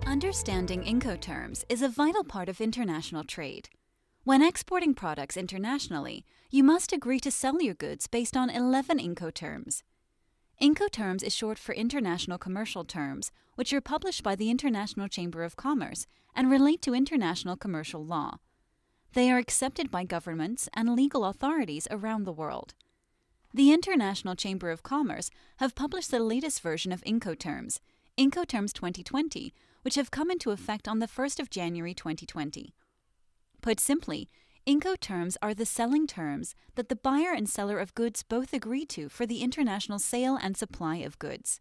Understanding Incoterms is a vital part of international trade. When exporting products internationally, you must agree to sell your goods based on 11 Incoterms. Incoterms is short for International Commercial Terms, which are published by the International Chamber of Commerce and relate to international commercial law. They are accepted by governments and legal authorities around the world. The International Chamber of Commerce have published the latest version of Incoterms, Incoterms 2020, which have come into effect on the 1st of January 2020. Put simply, Incoterms are the selling terms that the buyer and seller of goods both agree to for the international sale and supply of goods.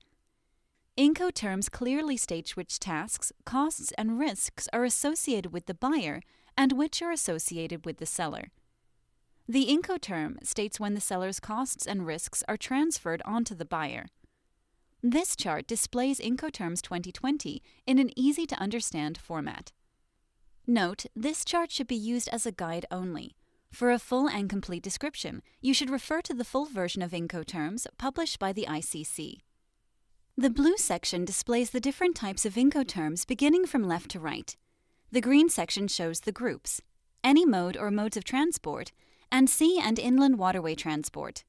Incoterms clearly state which tasks, costs, and risks are associated with the buyer and which are associated with the seller. The Incoterm states when the seller's costs and risks are transferred onto the buyer. This chart displays Incoterms 2020 in an easy-to-understand format. Note, this chart should be used as a guide only. For a full and complete description, you should refer to the full version of Incoterms published by the ICC. The blue section displays the different types of Incoterms beginning from left to right. The green section shows the groups, any mode or modes of transport, and sea and inland waterway transport.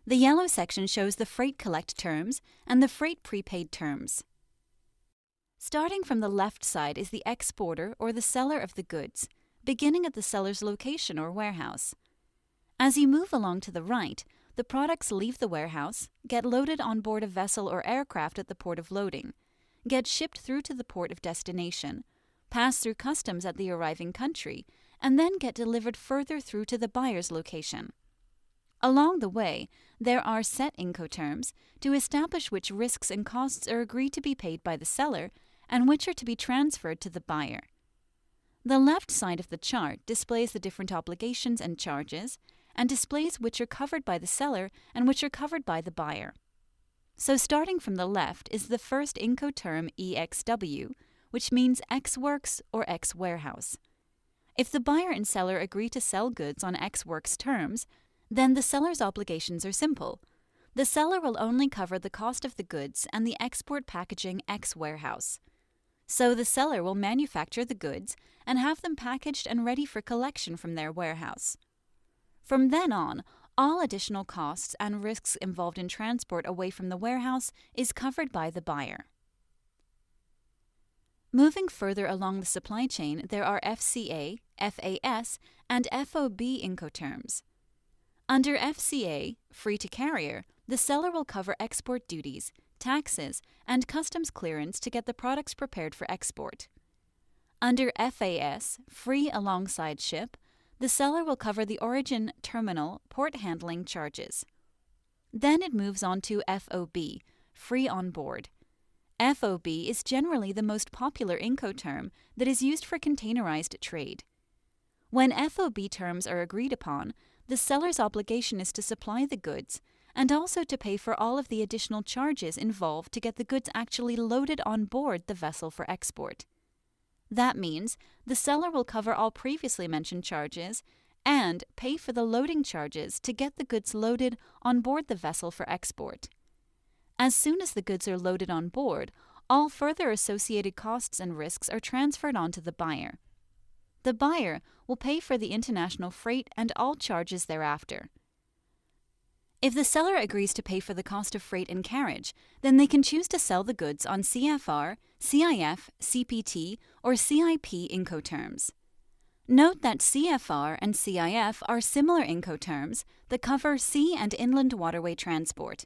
The yellow section shows the freight collect terms and the freight prepaid terms. Starting from the left side is the exporter or the seller of the goods, beginning at the seller's location or warehouse. As you move along to the right, the products leave the warehouse, get loaded on board a vessel or aircraft at the port of loading, get shipped through to the port of destination, pass through customs at the arriving country, and then get delivered further through to the buyer's location. Along the way, there are set Incoterms to establish which risks and costs are agreed to be paid by the seller and which are to be transferred to the buyer. The left side of the chart displays the different obligations and charges and displays which are covered by the seller and which are covered by the buyer. So starting from the left is the first Incoterm EXW, which means X Works or X Warehouse. If the buyer and seller agree to sell goods on X Works terms, then the seller's obligations are simple. The seller will only cover the cost of the goods and the export packaging X warehouse. So the seller will manufacture the goods and have them packaged and ready for collection from their warehouse. From then on, all additional costs and risks involved in transport away from the warehouse is covered by the buyer. Moving further along the supply chain, there are FCA, FAS, and FOB Incoterms. Under FCA, free to carrier, the seller will cover export duties, taxes, and customs clearance to get the products prepared for export. Under FAS, free alongside ship, the seller will cover the origin, terminal, port handling charges. Then it moves on to FOB, free on board. FOB is generally the most popular Incoterm that is used for containerized trade. When FOB terms are agreed upon, the seller's obligation is to supply the goods and also to pay for all of the additional charges involved to get the goods actually loaded on board the vessel for export. That means the seller will cover all previously mentioned charges and pay for the loading charges to get the goods loaded on board the vessel for export. As soon as the goods are loaded on board, all further associated costs and risks are transferred onto the buyer. The buyer will pay for the international freight and all charges thereafter. If the seller agrees to pay for the cost of freight and carriage, then they can choose to sell the goods on CFR, CIF, CPT, or CIP Incoterms. Note that CFR and CIF are similar Incoterms that cover sea and inland waterway transport.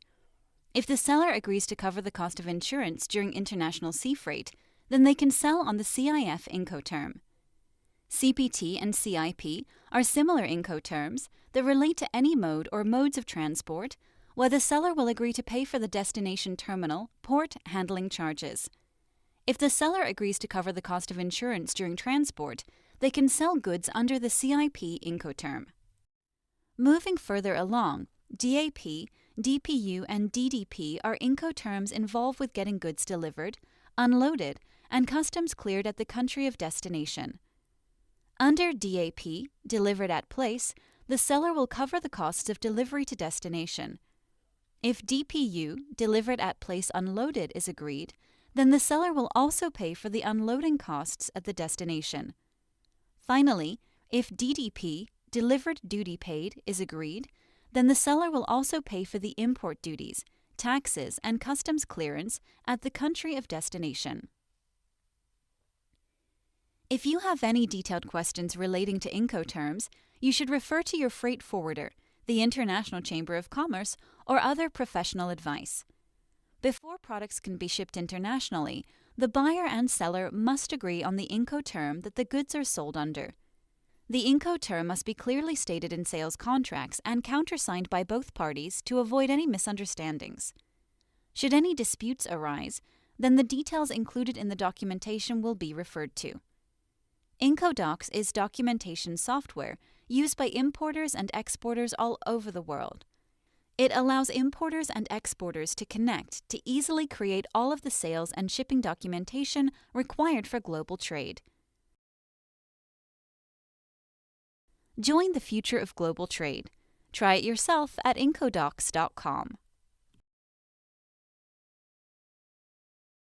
If the seller agrees to cover the cost of insurance during international sea freight, then they can sell on the CIF Incoterm. CPT and CIP are similar Incoterms that relate to any mode or modes of transport, where the seller will agree to pay for the destination terminal, port, handling charges. If the seller agrees to cover the cost of insurance during transport, they can sell goods under the CIP Incoterm. Moving further along, DAP, DPU, and DDP are Incoterms involved with getting goods delivered, unloaded, and customs cleared at the country of destination. Under DAP, delivered at place, the seller will cover the costs of delivery to destination. If DPU, delivered at place unloaded, is agreed, then the seller will also pay for the unloading costs at the destination. Finally, if DDP, delivered duty paid, is agreed, then the seller will also pay for the import duties, taxes, and customs clearance at the country of destination. If you have any detailed questions relating to Incoterms, you should refer to your freight forwarder, the International Chamber of Commerce, or other professional advice. Before products can be shipped internationally, the buyer and seller must agree on the Incoterm that the goods are sold under. The Incoterm must be clearly stated in sales contracts and countersigned by both parties to avoid any misunderstandings. Should any disputes arise, then the details included in the documentation will be referred to. Incodocs is documentation software used by importers and exporters all over the world. It allows importers and exporters to connect to easily create all of the sales and shipping documentation required for global trade. Join the future of global trade. Try it yourself at incodocs.com.